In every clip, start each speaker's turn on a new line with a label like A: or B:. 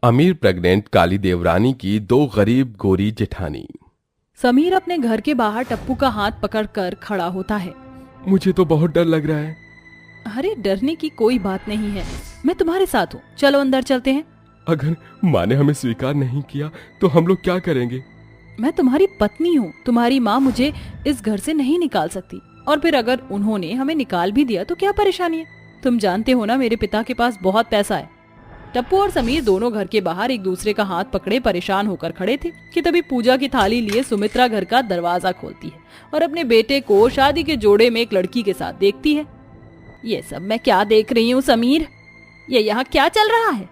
A: अमीर प्रेग्नेंट काली देवरानी की दो गरीब गोरी जेठानी।
B: समीर अपने घर के बाहर टप्पू का हाथ पकड़कर खड़ा होता है।
A: मुझे तो बहुत डर लग रहा है।
B: अरे डरने की कोई बात नहीं है, मैं तुम्हारे साथ हूँ, चलो अंदर चलते हैं।
A: अगर माँ ने हमें स्वीकार नहीं किया तो हम लोग क्या करेंगे?
B: मैं तुम्हारी पत्नी हूँ, तुम्हारी माँ मुझे इस घर से नहीं निकाल सकती, और फिर अगर उन्होंने हमें निकाल भी दिया तो क्या परेशानी है? तुम जानते हो ना, मेरे पिता के पास बहुत पैसा है। टप्पू और समीर दोनों घर के बाहर एक दूसरे का हाथ पकड़े परेशान होकर खड़े थे कि तभी पूजा की थाली लिए सुमित्रा घर का दरवाजा खोलती है और अपने बेटे को शादी के जोड़े में एक लड़की के साथ देखती है। ये सब मैं क्या देख रही हूँ समीर? ये यहाँ क्या चल रहा है?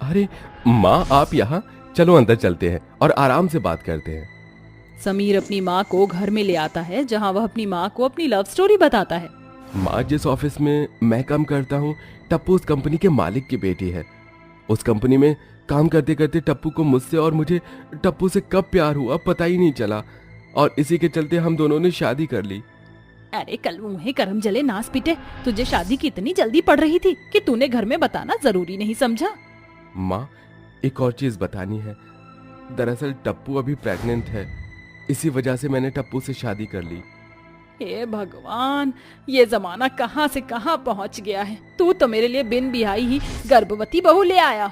A: अरे माँ, आप यहाँ चलो, अंदर चलते हैं और आराम से बात करते हैं।
B: समीर अपनी माँ को घर में ले आता है, जहाँ वह अपनी माँ को अपनी लव स्टोरी बताता है।
A: माँ, जिस ऑफिस में मैं काम करता हूँ, टप्पू उस कंपनी के मालिक की बेटी है। उस कंपनी में काम करते करते टप्पू को मुझसे और मुझे टप्पू से कब प्यार हुआ पता ही नहीं चला, और इसी के चलते हम दोनों ने शादी कर ली।
B: अरे कल मुँहे करम जले नास पीटे, तुझे शादी की इतनी जल्दी पड़ रही थी कि तूने घर में बताना जरूरी नहीं समझा?
A: माँ, एक और चीज बतानी है। दरअसल टप्पू अभी प्रेग्नेंट है, इसी वजह से मैंने टप्पू से शादी कर ली।
B: हे भगवान, ये जमाना कहाँ से कहाँ पहुँच गया है। तू तो मेरे लिए बिन बिहाई ही गर्भवती बहू ले आया।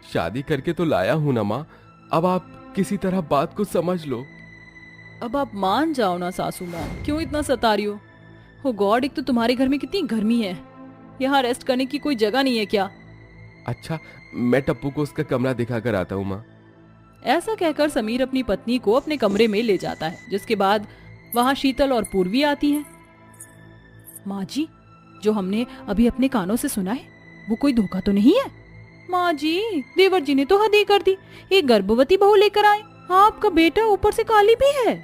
A: शादी करके तो लाया हूं ना माँ, अब आप किसी तरह बात को समझ लो।
B: अब आप मान जाओ ना सासू माँ, क्यों इतना सता रही हो? ओ गॉड, एक तो तुम्हारे घर में कितनी गर्मी है, यहाँ रेस्ट करने की कोई जगह नहीं है क्या?
A: अच्छा, मैं टप्पू को उसका कमरा दिखा कर आता हूँ माँ।
B: ऐसा कहकर समीर अपनी पत्नी को अपने कमरे में ले जाता है, जिसके बाद वहाँ शीतल और पूर्वी आती हैं। माँ जी, जो हमने अभी अपने कानों से सुना है वो कोई धोखा तो नहीं है? माँ जी, देवर जी ने तो हद ही कर दी, एक गर्भवती बहू लेकर आए, आपका बेटा ऊपर से काली भी है।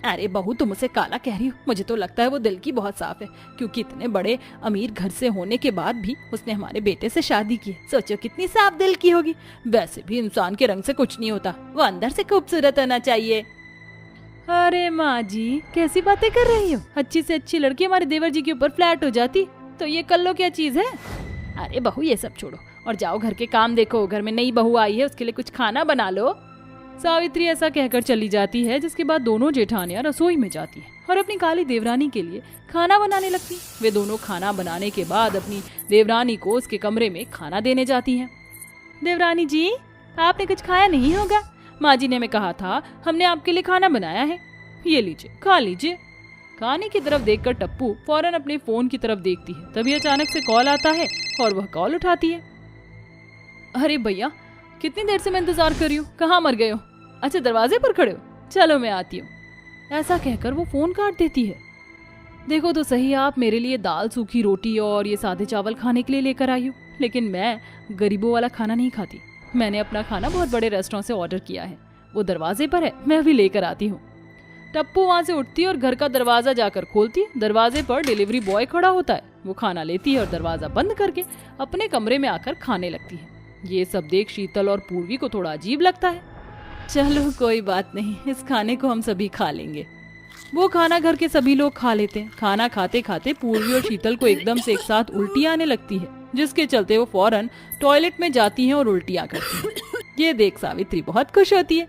B: अरे बहू, तुम उसे काला कह रही हो, मुझे तो लगता है वो दिल की बहुत साफ है, क्योंकि इतने बड़े अमीर घर से होने के बाद भी उसने हमारे बेटे से शादी की है। सोचो कितनी साफ दिल की होगी। वैसे भी इंसान के रंग से कुछ नहीं होता, वो अंदर से खूबसूरत होना चाहिए। अरे माँ जी, कैसी बातें कर रही हो? अच्छी से अच्छी लड़की हमारे देवर जी के ऊपर फ्लैट हो जाती तो ये कर लो क्या चीज है? अरे बहू, ये सब छोड़ो और जाओ घर के काम देखो, घर में नई बहू आई है, उसके लिए कुछ खाना बना लो। सावित्री ऐसा कहकर चली जाती है, जिसके बाद दोनों जेठानियां रसोई में जाती हैं और अपनी काली देवरानी के लिए खाना बनाने लगती। वे दोनों खाना बनाने के बाद अपनी देवरानी को उसके कमरे में खाना देने जाती हैं। देवरानी जी, आपने कुछ खाया नहीं होगा, माँ जी ने हमें कहा था, हमने आपके लिए खाना बनाया है, ये लीजिए, खा लीजिए। खाने की तरफ देखकर टप्पू फौरन अपने फोन की तरफ देखती है, तभी अचानक से कॉल आता है और वह कॉल उठाती है। अरे भैया, कितनी देर से मैं इंतजार कर रही हूँ, कहाँ मर गए हो? अच्छा, दरवाजे पर खड़े हो, चलो मैं आती हूँ। ऐसा कहकर वो फोन काट देती है। देखो तो सही, आप मेरे लिए दाल, सूखी रोटी और ये सादे चावल खाने के लिए लेकर आई हो, लेकिन मैं गरीबों वाला खाना नहीं खाती। मैंने अपना खाना बहुत बड़े रेस्टोरेंट से ऑर्डर किया है, वो दरवाजे पर है, मैं अभी लेकर आती हूँ। टप्पू वहाँ से उठती है और घर का दरवाजा जाकर खोलती है। दरवाजे पर डिलीवरी बॉय खड़ा होता है, वो खाना लेती है और दरवाजा बंद करके अपने कमरे में आकर खाने लगती है। ये सब देख शीतल और पूर्वी को थोड़ा अजीब लगता है। चलो कोई बात नहीं, इस खाने को हम सभी खा लेंगे। वो खाना घर के सभी लोग खा लेते हैं। खाना खाते खाते पूर्वी और शीतल को एकदम से एक साथ उल्टी आने लगती है, जिसके चलते वो फौरन टॉयलेट में जाती हैं और उल्टियाँ करती हैं। ये देख सावित्री बहुत खुश होती है।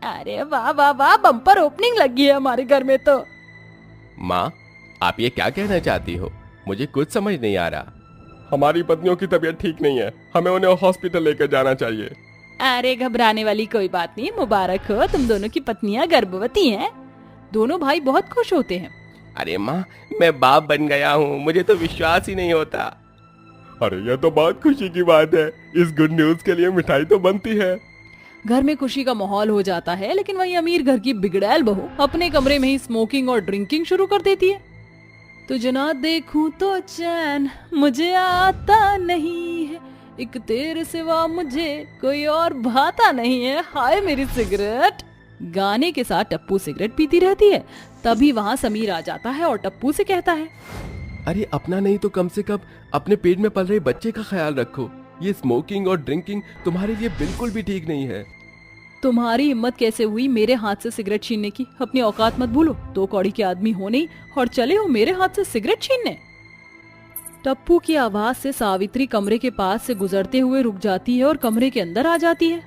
B: अरे वाह वाह वाह, बम्पर ओपनिंग लगी है हमारे घर में तो।
A: माँ, आप ये क्या कहना चाहती हो? मुझे कुछ समझ नहीं आ रहा। हमारी पत्नियों की तबीयत ठीक नहीं है, हमें उन्हें हॉस्पिटल लेकर जाना चाहिए।
B: अरे घबराने वाली कोई बात नहीं, मुबारक हो, तुम दोनों की पत्नियां गर्भवती हैं। दोनों भाई बहुत खुश होते हैं।
A: अरे माँ, मैं बाप बन गया हूँ, मुझे तो विश्वास ही नहीं होता। अरे यह तो बहुत खुशी की बात है, इस गुड न्यूज के लिए मिठाई तो बनती है।
B: घर में खुशी का माहौल हो जाता है, लेकिन वही अमीर घर की बिगड़ैल बहू अपने कमरे में ही स्मोकिंग और ड्रिंकिंग शुरू कर देती है। तुझे ना देखूं तो चैन मुझे आता नहीं है, एक तेरे सिवा मुझे कोई और भाता नहीं है, हाय मेरी सिगरेट। गाने के साथ टप्पू सिगरेट पीती रहती है। तभी वहाँ समीर आ जाता है और टप्पू से कहता है,
A: अरे अपना नहीं तो कम से कम अपने पेट में पल रहे बच्चे का ख्याल रखो। ये स्मोकिंग और ड्रिंकिंग तुम्हारे लिए बिल्कुल भी ठीक नहीं है।
B: तुम्हारी हिम्मत कैसे हुई मेरे हाथ से सिगरेट छीनने की? अपनी औकात मत भूलो, 2 कौड़ी के आदमी हो नहीं और चले हो मेरे हाथ से सिगरेट छीनने। टप्पू की आवाज से सावित्री कमरे के पास से गुजरते हुए रुक जाती है और कमरे के अंदर आ जाती है।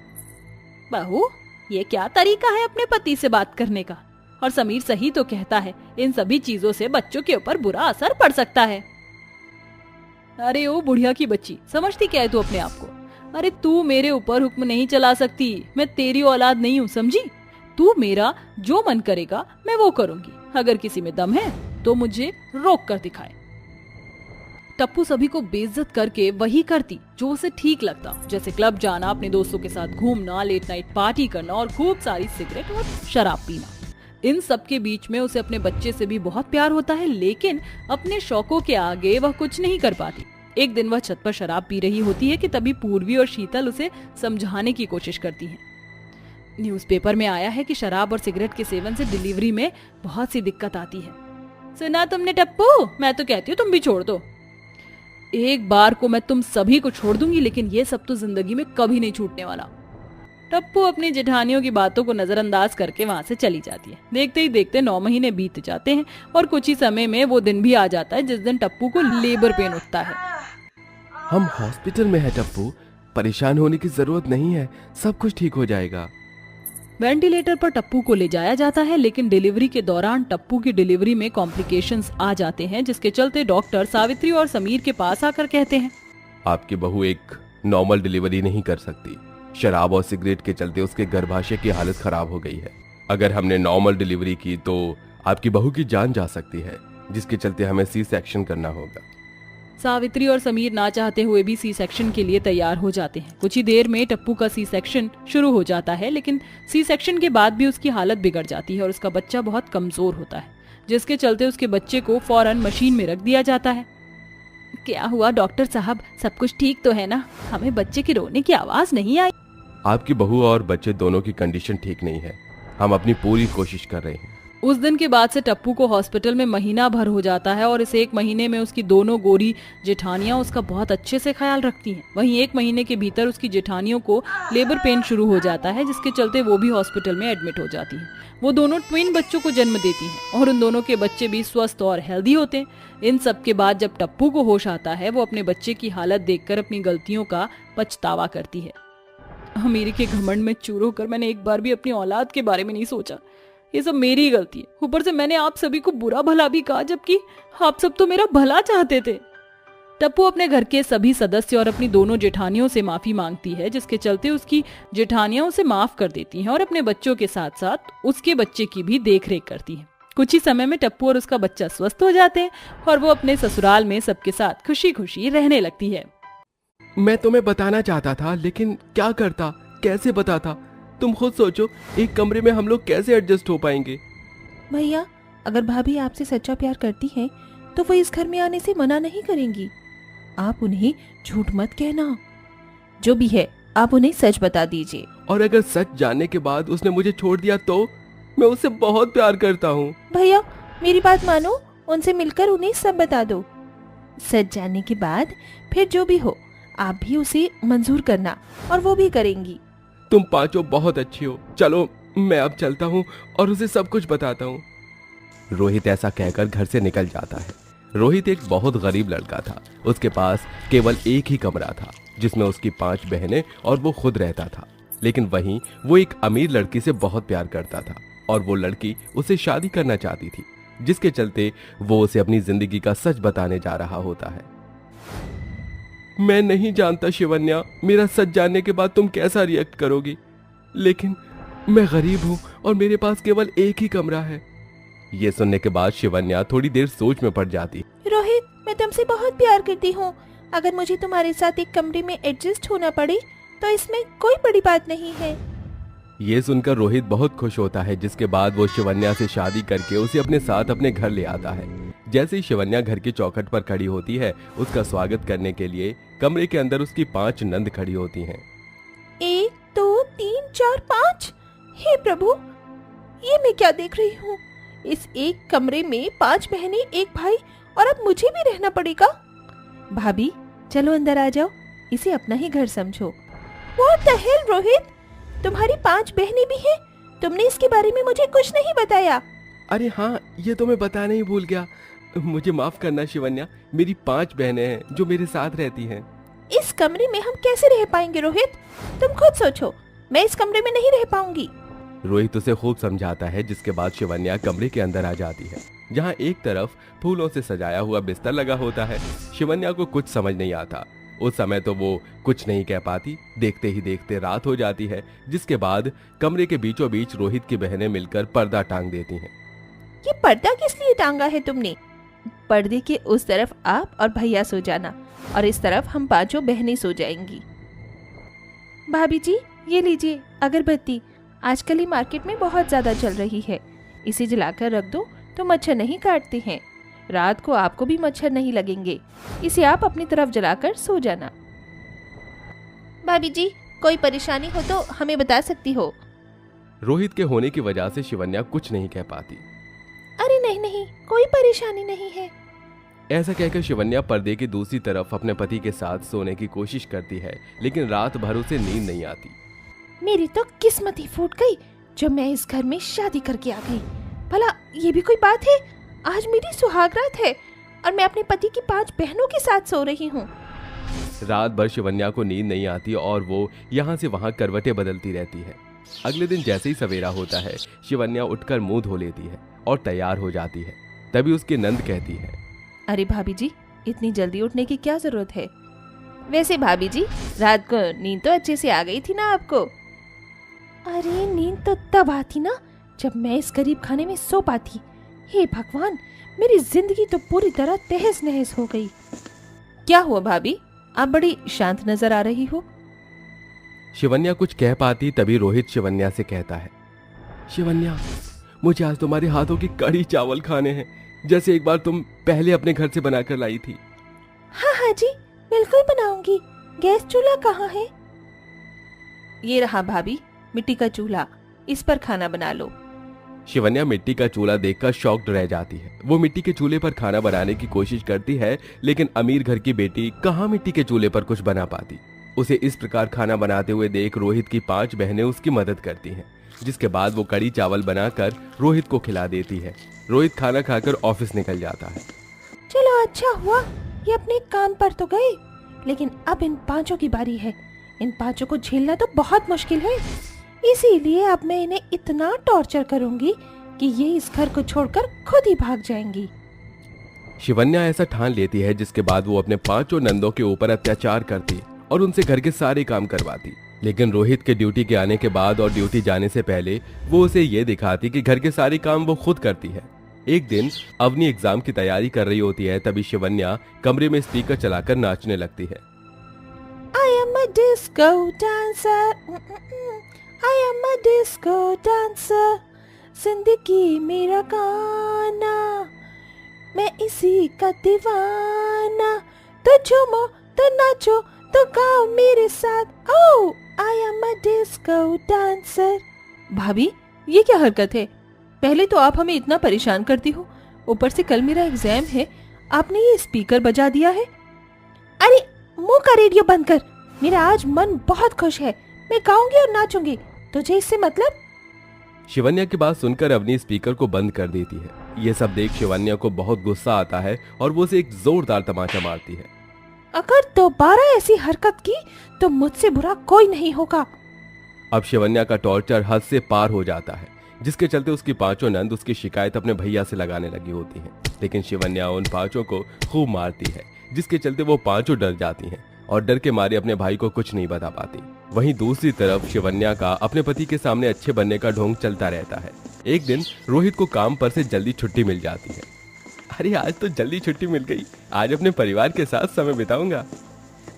B: बहू, ये क्या तरीका है अपने पति से बात करने का? और समीर सही तो कहता है, इन सभी चीजों से बच्चों के ऊपर बुरा असर पड़ सकता है। अरे ओ बुढ़िया की बच्ची, समझती क्या है तू अपने आप को? अरे तू मेरे ऊपर हुक्म नहीं चला सकती, मैं तेरी औलाद नहीं हूँ, समझी? तू मेरा जो मन करेगा मैं वो करूंगी। अगर किसी में दम है तो मुझे रोक कर दिखाए। टप्पू सभी को बेइज्जत करके वही करती जो उसे ठीक लगता, जैसे क्लब जाना, अपने दोस्तों के साथ घूमना, लेट नाइट पार्टी करना और खूब सारी सिगरेट और शराब पीना। इन सब के बीच में उसे अपने बच्चे से भी बहुत प्यार होता है, लेकिन अपने शौकों के आगे वह कुछ नहीं कर पाती। एक दिन वह छत पर शराब पी रही होती है कि तभी पूर्वी और शीतल उसे समझाने की कोशिश करती हैं। न्यूज़पेपर में आया है कि शराब और सिगरेट के सेवन से डिलीवरी में बहुत सी दिक्कत आती है। सुना तुमने टप्पू? मैं तो कहती हूँ तुम भी छोड़ दो। एक बार को मैं तुम सभी को छोड़ दूंगी, लेकिन ये सब तो जिंदगी में कभी नहीं छूटने वाला। टप्पू अपनी जेठानियों की बातों को नजरअंदाज करके वहां से चली जाती है। देखते ही देखते 9 महीने बीत जाते हैं और कुछ ही समय में वो दिन भी आ जाता है जिस दिन टप्पू को लेबर पेन उठता है।
A: हम हॉस्पिटल में है टप्पू, परेशान होने की जरूरत नहीं है, सब कुछ ठीक हो जाएगा।
B: वेंटिलेटर पर टप्पू को ले जाया जाता है, लेकिन डिलीवरी के दौरान टप्पू की डिलीवरी में कॉम्प्लिकेशंस आ जाते हैं, जिसके चलते डॉक्टर सावित्री और समीर के पास आकर कहते हैं,
A: आपकी बहू एक नॉर्मल डिलीवरी नहीं कर सकती। शराब और सिगरेट के चलते उसके गर्भाशय की हालत खराब हो गई है। अगर हमने नॉर्मल डिलीवरी की तो आपकी बहू की जान जा सकती है, जिसके चलते हमें सी सेक्शन करना होगा।
B: सावित्री और समीर ना चाहते हुए भी सी सेक्शन के लिए तैयार हो जाते हैं। कुछ ही देर में टप्पू का सी सेक्शन शुरू हो जाता है, लेकिन सी सेक्शन के बाद भी उसकी हालत बिगड़ जाती है और उसका बच्चा बहुत कमजोर होता है, जिसके चलते उसके बच्चे को फौरन मशीन में रख दिया जाता है। क्या हुआ डॉक्टर साहब, सब कुछ ठीक तो है ना? हमें बच्चे के रोने की आवाज नहीं आई।
A: आपकी बहू और बच्चे दोनों की कंडीशन ठीक नहीं है, हम अपनी पूरी कोशिश कर रहे हैं।
B: उस दिन के बाद से टप्पू को हॉस्पिटल में महीना भर हो जाता है और इस 1 महीने में उसकी दोनों गोरी जेठानियां उसका बहुत अच्छे से ख्याल रखती हैं। वहीं 1 महीने के भीतर उसकी जेठानियों को लेबर पेन शुरू हो जाता है, जिसके चलते वो भी हॉस्पिटल में एडमिट हो जाती हैं। वो दोनों ट्विन बच्चों को जन्म देती हैं और उन दोनों के बच्चे भी स्वस्थ और हेल्दी होते हैं। इन सब के बाद जब टप्पू को होश आता है, वो अपने बच्चे की हालत देखकर अपनी गलतियों का पछतावा करती है। अमीरी के घमंड में चूर होकर मैंने एक बार भी अपनी औलाद के बारे में नहीं सोचा। ये सब मेरी गलती है। ऊपर से मैंने आप सभी को बुरा भला भी कहा, जबकि आप सब तो मेरा भला चाहते थे। टप्पू अपने घर के सभी सदस्य और अपनी दोनों जेठानियों से माफी मांगती है, जिसके चलते उसकी जेठानियां उसे माफ कर देती हैं और अपने बच्चों के साथ साथ उसके बच्चे की भी देखरेख करती हैं। कुछ ही समय में टप्पू और उसका बच्चा स्वस्थ हो जाते हैं और वो अपने ससुराल में सबके साथ खुशी खुशी रहने लगती है।
A: मैं तुम्हें बताना चाहता था, लेकिन क्या करता, कैसे बताता? तुम खुद सोचो, एक कमरे में हम लोग कैसे एडजस्ट हो पाएंगे?
C: भैया, अगर भाभी आपसे सच्चा प्यार करती हैं, तो वो इस घर में आने से मना नहीं करेंगी। आप उन्हें झूठ मत कहना। जो भी है आप उन्हें सच बता दीजिए।
A: और अगर सच जानने के बाद उसने मुझे छोड़ दिया तो? मैं उससे बहुत प्यार करता हूँ।
C: भैया, मेरी बात मानो, उनसे मिलकर उन्हें सब बता दो। सच जानने के बाद फिर जो भी हो आप भी उसे मंजूर करना, और वो भी करेंगी।
A: तुम पांचों बहुत अच्छी हो। चलो मैं अब चलता हूँ और उसे सब कुछ बताता हूँ। रोहित ऐसा कहकर घर से निकल जाता है। रोहित एक बहुत गरीब लड़का था। उसके पास केवल एक ही कमरा था, जिसमें उसकी 5 बहनें और वो खुद रहता था। लेकिन वहीं वो एक अमीर लड़की से बहुत प्यार करता था और वो लड़की उसे शादी करना चाहती थी, जिसके चलते वो उसे अपनी जिंदगी का सच बताने जा रहा होता है। मैं नहीं जानता शिवन्या, मेरा सच जानने के बाद तुम कैसा रिएक्ट करोगी, लेकिन मैं गरीब हूँ और मेरे पास केवल एक ही कमरा है। ये सुनने के बाद शिवन्या थोड़ी देर सोच में पड़ जाती।
C: रोहित, मैं तुमसे बहुत प्यार करती हूँ। अगर मुझे तुम्हारे साथ एक कमरे में एडजस्ट होना पड़े तो इसमें कोई बड़ी बात नहीं है।
A: ये सुनकर रोहित बहुत खुश होता है, जिसके बाद वो शिवन्या से शादी करके उसे अपने साथ अपने घर ले आता है। जैसे ही शिवन्या घर की चौखट पर खड़ी होती है, उसका स्वागत करने के लिए कमरे के अंदर उसकी 5 नंद खड़ी होती हैं।
C: 1 2 3 4 5। हे प्रभु, ये मैं क्या देख रही हूँ? इस एक कमरे में 5 बहनें, 1 भाई, और अब मुझे भी रहना पड़ेगा। भाभी, चलो अंदर आ जाओ, इसे अपना ही घर समझो। What the hell, रोहित, तुम्हारी 5 बहनें भी हैं? तुमने इसके बारे में मुझे कुछ नहीं बताया।
A: अरे हाँ, ये तो मैं बताना ही भूल गया। मुझे माफ करना शिवन्या, मेरी 5 बहनें हैं जो मेरे साथ रहती हैं।
C: इस कमरे में हम कैसे रह पाएंगे रोहित? तुम खुद सोचो, मैं इस कमरे में नहीं रह पाऊंगी।
A: रोहित उसे खूब समझाता है, जिसके बाद शिवन्या कमरे के अंदर आ जाती है, जहाँ एक तरफ फूलों से सजाया हुआ बिस्तर लगा होता है। शिवन्या को कुछ समझ नहीं आता। उस समय तो वो कुछ नहीं कह पाती। देखते ही देखते रात हो जाती है, जिसके बाद कमरे के बीचों बीच रोहित की बहनें मिलकर पर्दा टांग देती हैं।
C: ये पर्दा किस लिए टांगा है तुमने? पर्दे के उस तरफ आप और भैया सो जाना और इस तरफ हम 5 बहनें सो जाएंगी। भाभी जी, ये लीजिए अगरबत्ती, आजकल ही मार्केट में बहुत ज्यादा चल रही है। इसे जलाकर रख दो तो मच्छर नहीं काटते हैं। रात को आपको भी मच्छर नहीं लगेंगे। इसे आप अपनी तरफ जलाकर सो जाना। भाभी जी, कोई परेशानी हो तो हमें बता सकती हो।
A: रोहित के होने की वजह से शिवन्या कुछ नहीं कह पाती।
C: अरे नहीं नहीं, कोई परेशानी नहीं है।
A: ऐसा कहकर शिवन्या पर्दे की दूसरी तरफ अपने पति के साथ सोने की कोशिश करती है, लेकिन रात भर उसे नींद नहीं आती।
C: मेरी तो किस्मत ही फूट गई जब मैं इस घर में शादी करके आ गई। भला ये भी कोई बात है? आज मेरी सुहागरात है और मैं अपने पति की 5 बहनों के साथ सो रही हूँ।
A: रात भर शिवन्या को नींद नहीं आती और वो यहाँ से वहाँ करवटें बदलती रहती है। अगले दिन जैसे ही सवेरा होता है, शिवन्या उठकर मुंह धो लेती है और तैयार हो जाती है। तभी उसकी नंद कहती है,
C: अरे भाभी जी, इतनी जल्दी उठने की क्या जरूरत है? वैसे भाभी जी, रात को नींद तो अच्छे से आ गई थी ना आपको? अरे नींद तो तब आती ना जब मैं इस गरीब खाने में सो पाती। हे भगवान, मेरी जिंदगी तो पूरी तरह तहस नहस हो गई। क्या हुआ भाभी, आप बड़ी शांत नजर आ रही हो।
A: शिवन्या कुछ कह पाती तभी रोहित शिवन्या से कहता है, शिवन्या, मुझे आज तुम्हारे हाथों की कढ़ी चावल खाने हैं, जैसे एक बार तुम पहले अपने घर से बनाकर लाई थी।
C: हाँ हाँ जी, बिल्कुल बनाऊंगी। गैस चूल्हा कहाँ है? ये रहा भाभी, मिट्टी का चूल्हा, इस पर खाना बना लो।
A: शिवन्या मिट्टी का चूल्हा देखकर शॉक्ड रह जाती है। वो मिट्टी के चूल्हे पर खाना बनाने की कोशिश करती है, लेकिन अमीर घर की बेटी कहाँ मिट्टी के चूल्हे पर कुछ बना पाती। उसे इस प्रकार खाना बनाते हुए देख रोहित की 5 बहनें उसकी मदद करती हैं, जिसके बाद वो कड़ी चावल बनाकर रोहित को खिला देती है। रोहित खाना खाकर ऑफिस निकल जाता है।
C: चलो अच्छा हुआ, ये अपने काम पर तो गए, लेकिन अब इन 5 की बारी है। इन 5 को झेलना तो बहुत मुश्किल है, इसीलिए अब मैं इन्हें इतना टॉर्चर करूंगी कि ये इस घर को छोड़कर खुद ही भाग जाएंगी।
A: शिवन्या ऐसा ठान लेती है, जिसके बाद वो अपने 5 नंदों के ऊपर अत्याचार करती और उनसे घर के सारे काम करवाती। लेकिन रोहित के ड्यूटी के आने के बाद और ड्यूटी जाने से पहले वो उसे ये दिखाती कि घर के सारे काम वो खुद करती है। एक दिन अवनी एग्जाम की तैयारी कर रही होती है, तभी शिवन्या कमरे में स्पीकर चलाकर नाचने लगती है।
C: I am a disco dancer, I am a disco dancer, जिंदगी मेरा गाना, मैं इसी का दीवाना, तो झूमो तो नाचो तो गाओ मेरे साथ, oh I am a disco dancer। भाभी, ये क्या हरकत है? पहले तो आप हमें इतना परेशान करती हो, ऊपर से कल मेरा एग्जाम है, आपने ये स्पीकर बजा दिया है। अरे मुंह का रेडियो बंद कर, मेरा आज मन बहुत खुश है, मैं गाऊंगी और नाचूंगी, तुझे इससे मतलब?
A: शिवन्या की बात सुनकर अवनी स्पीकर को बंद कर देती है। ये सब देख शिवन्या को बहुत गुस्सा आता है और वो उसे एक जोरदार तमाचा मारती है।
C: अगर दोबारा ऐसी हरकत की तो मुझसे बुरा कोई नहीं होगा।
A: अब शिवन्या का टॉर्चर हद से पार हो जाता है, जिसके चलते उसकी 5 नंद उसकी शिकायत अपने भैया से लगाने लगी होती हैं। लेकिन शिवन्या उन 5 को खूब मारती है, जिसके चलते वो 5 डर जाती हैं और डर के मारे अपने भाई को कुछ नहीं बता पाती। वहीं दूसरी तरफ शिवन्या का अपने पति के सामने अच्छे बनने का ढोंग चलता रहता है। एक दिन रोहित को काम पर से जल्दी छुट्टी मिल जाती है। अरे आज तो जल्दी छुट्टी मिल गई, आज अपने परिवार के साथ समय बिताऊंगा,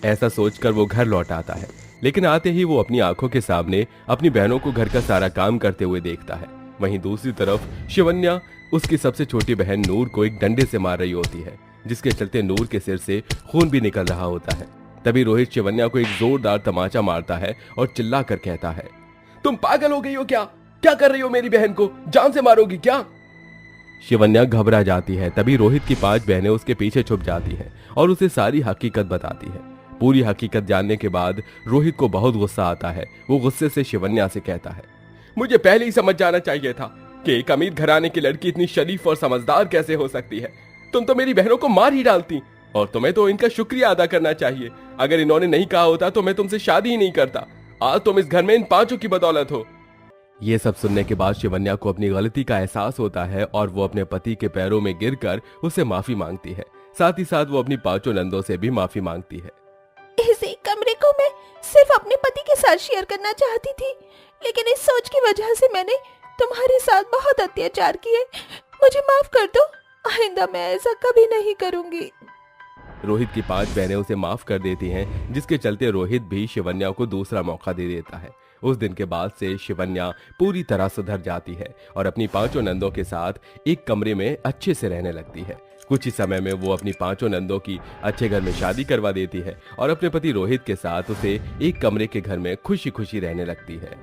A: ऐसा सोचकर वो घर लौट आता है। लेकिन आते ही वो अपनी आंखों के सामने अपनी बहनों को घर का सारा काम करते हुए देखता है। वहीं दूसरी तरफ शिवन्या उसकी सबसे छोटी बहन नूर को एक डंडे से मार रही होती है, जिसके चलते नूर के सिर से खून भी निकल रहा होता है। तभी रोहित शिवन्या को एक जोरदार तमाचा मारता है और चिल्ला कर कहता है, तुम पागल हो गई हो क्या? क्या कर रही हो मेरी बहन को? जान से मारोगी क्या? शिवन्या घबरा जाती है। तभी रोहित की 5 बहनें उसके पीछे छुप जाती हैं और उसे सारी हकीकत बताती है। पूरी हकीकत जानने के बाद रोहित को बहुत गुस्सा आता है। वो गुस्से से शिवन्या से कहता है, मुझे पहले ही समझ जाना चाहिए था कि एक अमीर घराने की लड़की इतनी शरीफ और समझदार कैसे हो सकती है। तुम तो मेरी बहनों को मार ही डालती, और तुम्हें तो इनका शुक्रिया अदा करना चाहिए। अगर इन्होंने नहीं कहा होता तो मैं तुमसे शादी ही नहीं करता। आज तुम इस घर में इन पांचों की बदौलत हो। ये सब सुनने के बाद शिवन्या को अपनी गलती का एहसास होता है और वो अपने पति के पैरों में गिरकर उससे माफी मांगती है। साथ ही साथ वो अपनी पांचों नंदों से भी माफी मांगती है।
C: इस एक कमरे को मैं सिर्फ अपने पति के साथ शेयर करना चाहती थी, लेकिन इस सोच की वजह से मैंने तुम्हारे साथ बहुत अत्याचार किए। मुझे माफ कर दो, आइंदा मैं ऐसा कभी नहीं करूंगी।
A: रोहित की 5 बहनें उसे माफ कर देती हैं, जिसके चलते रोहित भी शिवन्या को दूसरा मौका दे देता है। उस दिन के बाद से शिवन्या पूरी तरह सुधर जाती है और अपनी पांचों नंदों के साथ एक कमरे में अच्छे से रहने लगती है। कुछ ही समय में वो अपनी पांचों नंदों की अच्छे घर में शादी करवा देती है और अपने पति रोहित के साथ उसे एक कमरे के घर में खुशी खुशी रहने लगती है।